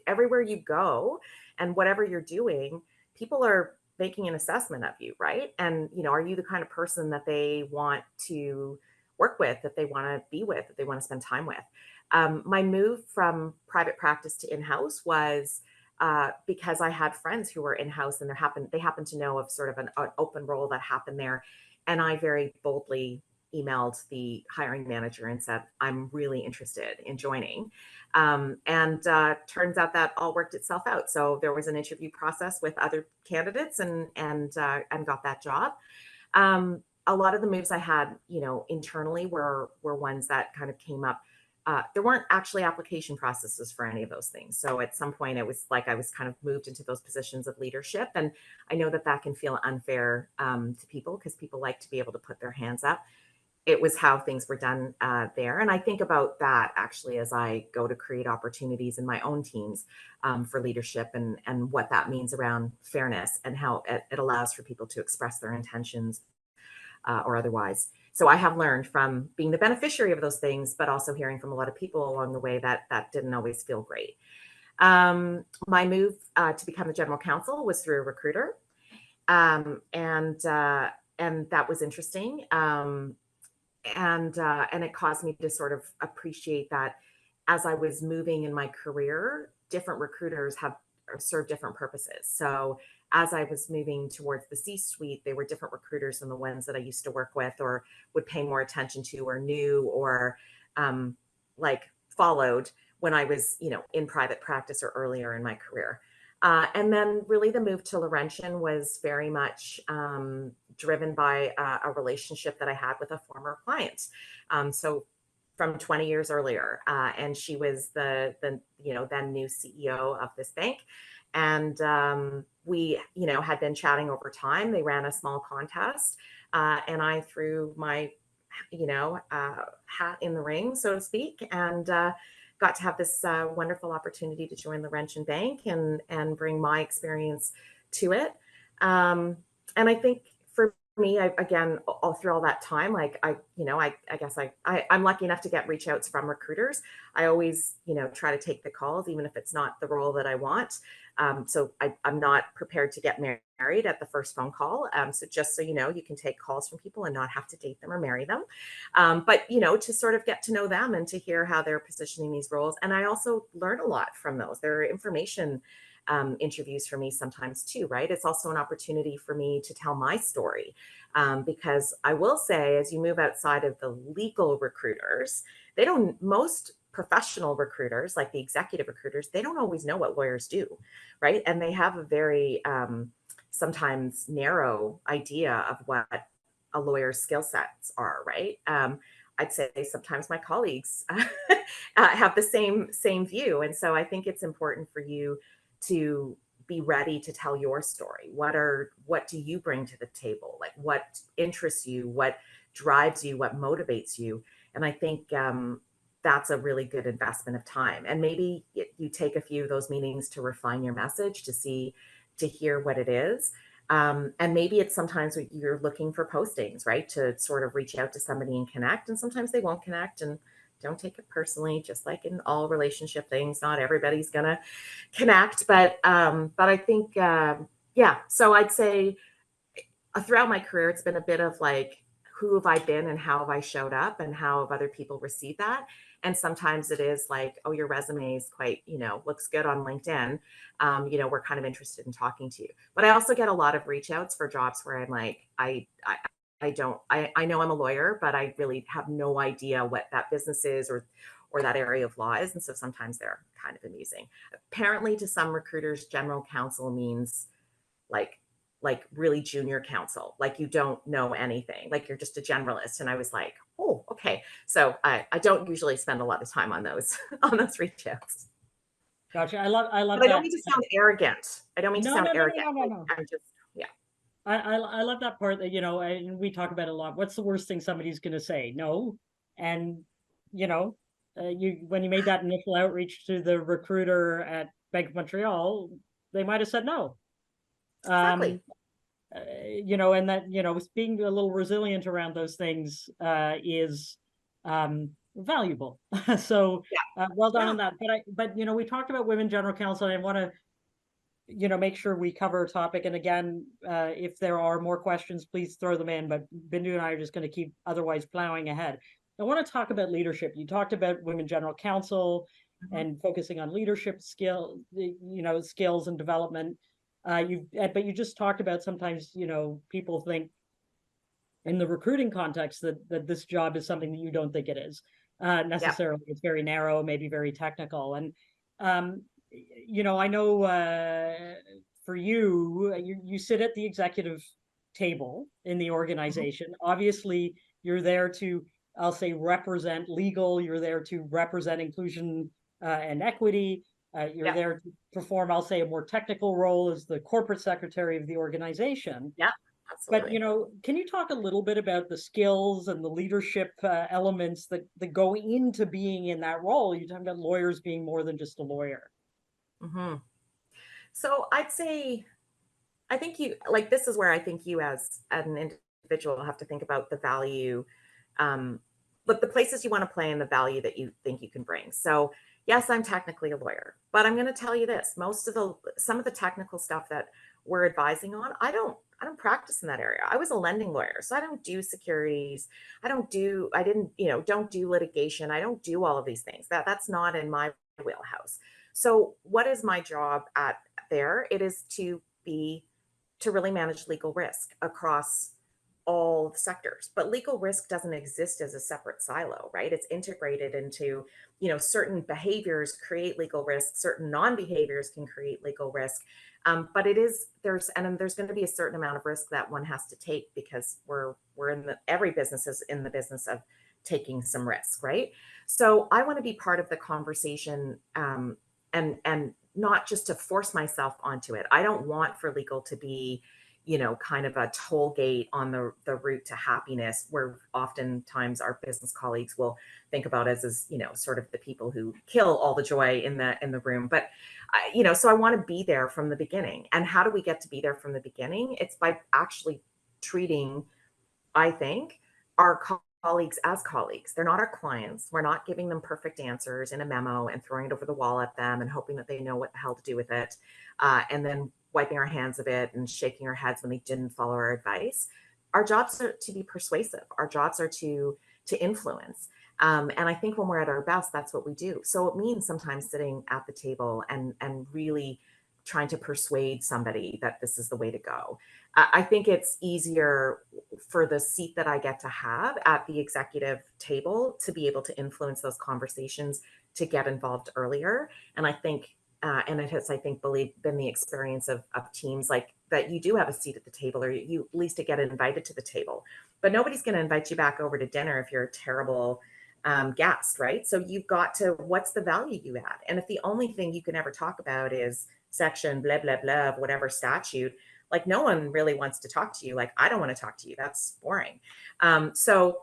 [SPEAKER 2] everywhere you go and whatever you're doing, people are making an assessment of you, right? And, are you the kind of person that they want to work with, that they want to be with, that they want to spend time with? My move from private practice to in-house was because I had friends who were in-house, and they happened to know of sort of an open role that happened there. And I very boldly emailed the hiring manager and said, I'm really interested in joining. Turns out that all worked itself out. So there was an interview process with other candidates and got that job. A lot of the moves I had, internally were ones that kind of came up. There weren't actually application processes for any of those things. So at some point, it was like I was kind of moved into those positions of leadership. And I know that can feel unfair to people because people like to be able to put their hands up. It was how things were done there. And I think about that actually as I go to create opportunities in my own teams for leadership and what that means around fairness and how it allows for people to express their intentions or otherwise. So I have learned from being the beneficiary of those things, but also hearing from a lot of people along the way that didn't always feel great. My move to become the general counsel was through a recruiter. And that was interesting. And it caused me to sort of appreciate that as I was moving in my career, different recruiters have served different purposes. So as I was moving towards the C-suite, they were different recruiters than the ones that I used to work with or would pay more attention to or knew or followed when I was, in private practice or earlier in my career. And then really the move to Laurentian was very much driven by a relationship that I had with a former client. So from 20 years earlier, and she was the then new CEO of this bank. And we, had been chatting over time. They ran a small contest, and I threw my, hat in the ring, so to speak, and got to have this wonderful opportunity to join the Laurentian Bank and bring my experience to it. And I think for me, again, all through all that time, I guess I'm lucky enough to get reach outs from recruiters. I always, try to take the calls, even if it's not the role that I want. So I'm not prepared to get married at the first phone call. So just so you know, you can take calls from people and not have to date them or marry them. But, to sort of get to know them and to hear how they're positioning these roles. And I also learn a lot from those. There are information interviews for me sometimes too, right? It's also an opportunity for me to tell my story. Because I will say, as you move outside of the legal recruiters, most professional recruiters, like the executive recruiters, they don't always know what lawyers do, right? And they have a very sometimes narrow idea of what a lawyer's skill sets are, right? I'd say sometimes my colleagues have the same view. And so I think it's important for you to be ready to tell your story. What do you bring to the table? Like what interests you, what drives you, what motivates you? And I think that's a really good investment of time. And maybe you take a few of those meetings to refine your message, to hear what it is. And maybe it's sometimes you're looking for postings, right? To sort of reach out to somebody and connect. And sometimes they won't connect, and don't take it personally, just like in all relationship things, not everybody's gonna connect. But I think, so I'd say throughout my career, it's been a bit of like, who have I been and how have I showed up and how have other people received that? And sometimes it is like, oh, your resume is quite, looks good on LinkedIn. We're kind of interested in talking to you. But I also get a lot of reach outs for jobs where I'm like, I know I'm a lawyer, but I really have no idea what that business is or that area of law is. And so sometimes they're kind of amusing. Apparently to some recruiters, general counsel means like really junior counsel, like you don't know anything, like you're just a generalist. And I was like, oh, okay. So I don't usually spend a lot of time on those reach outs.
[SPEAKER 1] Gotcha. I love
[SPEAKER 2] but
[SPEAKER 1] that.
[SPEAKER 2] I don't mean to sound arrogant.
[SPEAKER 1] No.
[SPEAKER 2] I'm just, yeah.
[SPEAKER 1] I love that part that, and we talk about it a lot. What's the worst thing somebody's going to say? No. And, when you made that initial outreach to the recruiter at Bank of Montreal, they might have said no.
[SPEAKER 2] Exactly.
[SPEAKER 1] And that, being a little resilient around those things is valuable. So well done on that. But we talked about women general counsel, and I want to make sure we cover a topic. And again, if there are more questions, please throw them in. But Bindu and I are just going to keep otherwise plowing ahead. I want to talk about leadership. You talked about women general counsel and focusing on leadership skills and development. But you just talked about sometimes, people think in the recruiting context that this job is something that you don't think it is necessarily. It's very narrow, maybe very technical. And, I know for you sit at the executive table in the organization. Obviously, you're there to, I'll say, represent legal. You're there to represent inclusion and equity. You're there to perform, I'll say, a more technical role as the corporate secretary of the organization.
[SPEAKER 2] Yeah, absolutely.
[SPEAKER 1] But, can you talk a little bit about the skills and the leadership elements that go into being in that role? You're talking about lawyers being more than just a lawyer.
[SPEAKER 2] So I'd say, I think this is where I think you as an individual have to think about the value, but the places you want to play and the value that you think you can bring. So yes, I'm technically a lawyer, but I'm going to tell you this, some of the technical stuff that we're advising on, I don't practice in that area. I was a lending lawyer, so I don't do securities. Don't do litigation. I don't do all of these things. That's not in my wheelhouse. So what is my job there? It is to really manage legal risk across all sectors. But legal risk doesn't exist as a separate silo, right? It's integrated into, certain behaviors create legal risk, certain non-behaviors can create legal risk. But there's going to be a certain amount of risk that one has to take, because every business is in the business of taking some risk, right? So I want to be part of the conversation, and not just to force myself onto it. I don't want for legal to be, kind of a toll gate on the route to happiness, where oftentimes our business colleagues will think about us as, sort of the people who kill all the joy in the room. But, so I want to be there from the beginning. And how do we get to be there from the beginning? It's by actually treating, I think, our colleagues as colleagues. They're not our clients. We're not giving them perfect answers in a memo and throwing it over the wall at them and hoping that they know what the hell to do with it. And then wiping our hands of it and shaking our heads when they didn't follow our advice. Our jobs are to be persuasive. Our jobs are to influence. And I think when we're at our best, that's what we do. So it means sometimes sitting at the table and really trying to persuade somebody that this is the way to go. I think it's easier for the seat that I get to have at the executive table to be able to influence those conversations, to get involved earlier. And I think, and it has, I think, been the experience of teams like that. You do have a seat at the table, or you at least to get invited to the table, but nobody's going to invite you back over to dinner if you're a terrible guest, right? So you've got to, what's the value you add? And if the only thing you can ever talk about is section blah, blah, blah, of whatever statute, like no one really wants to talk to you. Like, I don't want to talk to you. That's boring. So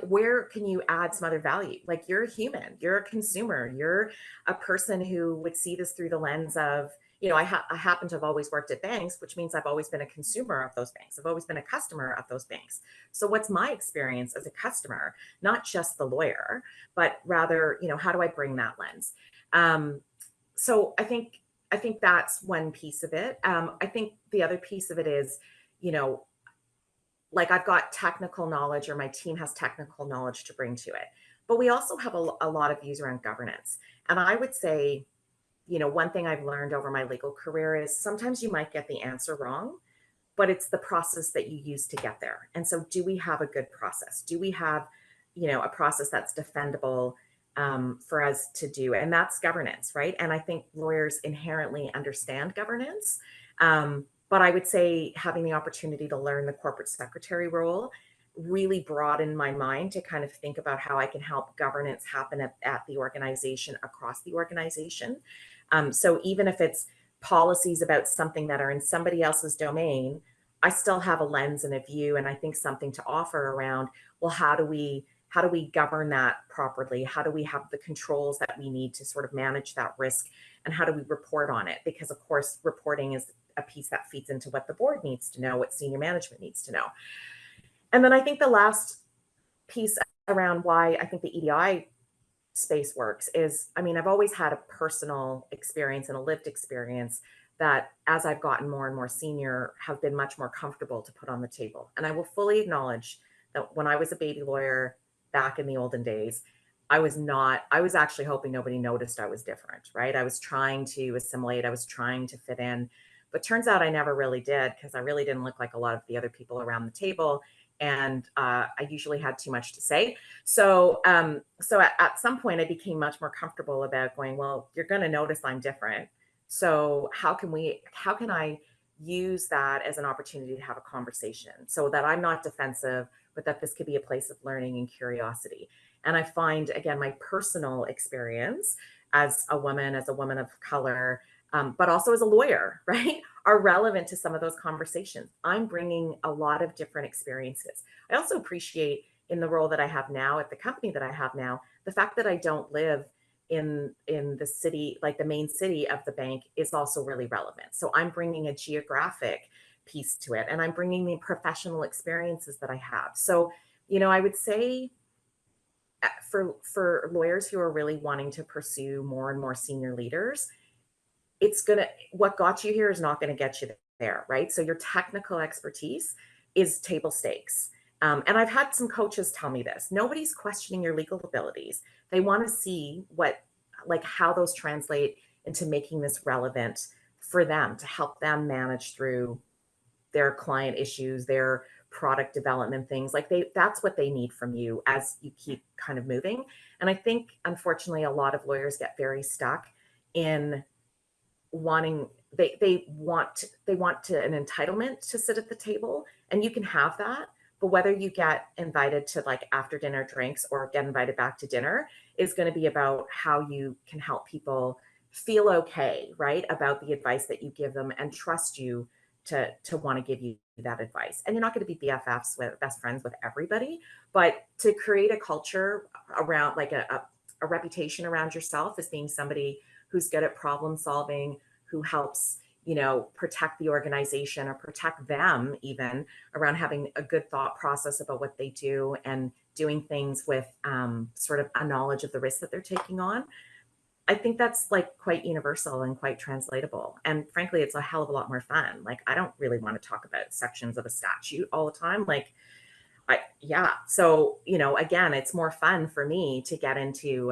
[SPEAKER 2] where can you add some other value? Like, you're a human, you're a consumer, you're a person who would see this through the lens of, I happen to have always worked at banks, which means I've always been a consumer of those banks. I've always been a customer of those banks. So what's my experience as a customer, not just the lawyer, but rather, how do I bring that lens? So I think that's one piece of it. I think the other piece of it is, like, I've got technical knowledge, or my team has technical knowledge to bring to it, but we also have a lot of views around governance. And I would say, one thing I've learned over my legal career is sometimes you might get the answer wrong, but it's the process that you use to get there. And so do we have a good process? Do we have, a process that's defendable for us to do? And that's governance, right? And I think lawyers inherently understand governance. But I would say having the opportunity to learn the corporate secretary role really broadened my mind to kind of think about how I can help governance happen at the organization, across the organization. So even if it's policies about something that are in somebody else's domain, I still have a lens and a view, and I think something to offer around, well, how do we govern that properly? How do we have the controls that we need to sort of manage that risk? And how do we report on it? Because of course, reporting is a piece that feeds into what the board needs to know, what senior management needs to know. And then I think the last piece around why I think the EDI space works is, I've always had a personal experience and a lived experience that, as I've gotten more and more senior, have been much more comfortable to put on the table. And I will fully acknowledge that when I was a baby lawyer back in the olden days, I was actually hoping nobody noticed I was different, right? I was trying to assimilate, I was trying to fit in, but turns out I never really did, because I really didn't look like a lot of the other people around the table. and I usually had too much to say. So at some point I became much more comfortable about going, well, you're going to notice I'm different. So how can I use that as an opportunity to have a conversation so that I'm not defensive, but that this could be a place of learning and curiosity. And I find, again, my personal experience as a woman of color, but also as a lawyer, right, are relevant to some of those conversations. I'm bringing a lot of different experiences. I also appreciate in the role that I have now at the company that I have now, the fact that I don't live in the city, like the main city of the bank, is also really relevant. So I'm bringing a geographic piece to it, and I'm bringing the professional experiences that I have. So, I would say for lawyers who are really wanting to pursue more and more senior leaders, what got you here is not gonna get you there, right? So your technical expertise is table stakes. And I've had some coaches tell me this. Nobody's questioning your legal abilities. They want to see how those translate into making this relevant for them, to help them manage through their client issues, their product development things. That's what they need from you as you keep kind of moving. And I think, unfortunately, a lot of lawyers get very stuck in wanting they want an entitlement to sit at the table, and you can have that, but whether you get invited to after dinner drinks or get invited back to dinner is going to be about how you can help people feel okay, right, about the advice that you give them and trust you to want to give you that advice. And you're not going to be BFFs with best friends with everybody, but to create a culture around a reputation around yourself as being somebody who's good at problem solving, who helps, protect the organization or protect them even around having a good thought process about what they do and doing things with sort of a knowledge of the risk that they're taking on. I think that's quite universal and quite translatable. And frankly, it's a hell of a lot more fun. I don't really want to talk about sections of a statute all the time. So, again, it's more fun for me to get into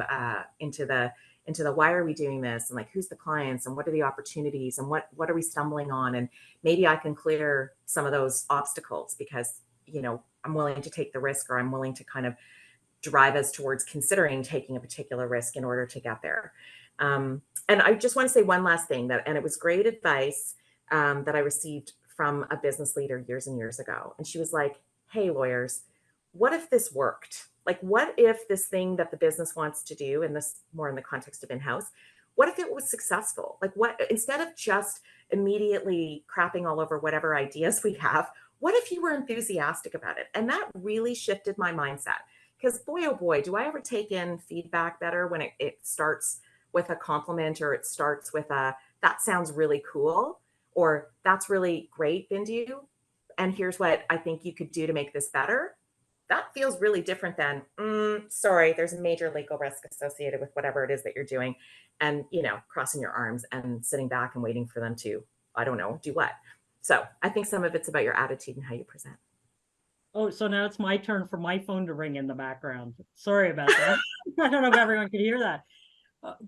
[SPEAKER 2] the why are we doing this, and who's the clients, and what are the opportunities, and what are we stumbling on, and maybe I can clear some of those obstacles because I'm willing to take the risk, or I'm willing to kind of drive us towards considering taking a particular risk in order to get there. And I just want to say one last thing, and it was great advice that I received from a business leader years and years ago. And she was like, hey, lawyers, what if this worked? What if this thing that the business wants to do, and this more in the context of in-house, what if it was successful? Instead of just immediately crapping all over whatever ideas we have, what if you were enthusiastic about it? And that really shifted my mindset. Because boy, oh boy, do I ever take in feedback better when it starts with a compliment, or it starts with that sounds really cool, or that's really great, Bindu, and here's what I think you could do to make this better. That feels really different than, sorry, there's a major legal risk associated with whatever it is that you're doing, and crossing your arms and sitting back and waiting for them to, I don't know, do what. So I think some of it's about your attitude and how you present.
[SPEAKER 1] Oh, so now it's my turn for my phone to ring in the background. Sorry about that. I don't know if everyone could hear that.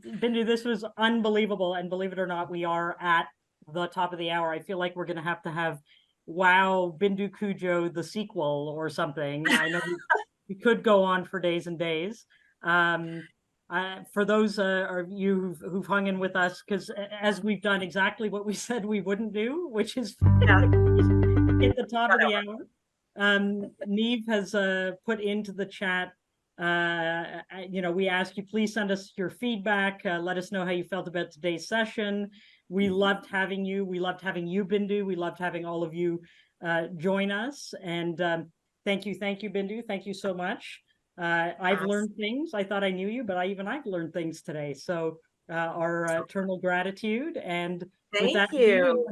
[SPEAKER 1] Bindu, this was unbelievable. And believe it or not, we are at the top of the hour. I feel like we're going to have Wow, Bindu Cudjoe, the sequel or something. I know we could go on for days and days. For those of you who've hung in with us, because as we've done exactly what we said we wouldn't do, which is hit the top of the hour. Neve has put into the chat, we ask you, please send us your feedback. Let us know how you felt about today's session. We loved having you. We loved having you, Bindu. We loved having all of you join us. And thank you, Bindu. Thank you so much. I've learned things. I thought I knew you, but I've learned things today. So our eternal gratitude. And
[SPEAKER 2] Thank you.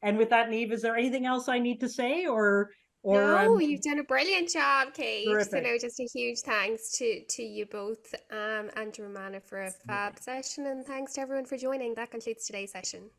[SPEAKER 1] And with that, Neve, is there anything else I need to say, or
[SPEAKER 4] no, you've done a brilliant job, Kate.
[SPEAKER 1] Terrific.
[SPEAKER 4] So no, just a huge thanks to you both and Romana for a fab session, and thanks to everyone for joining. That concludes today's session.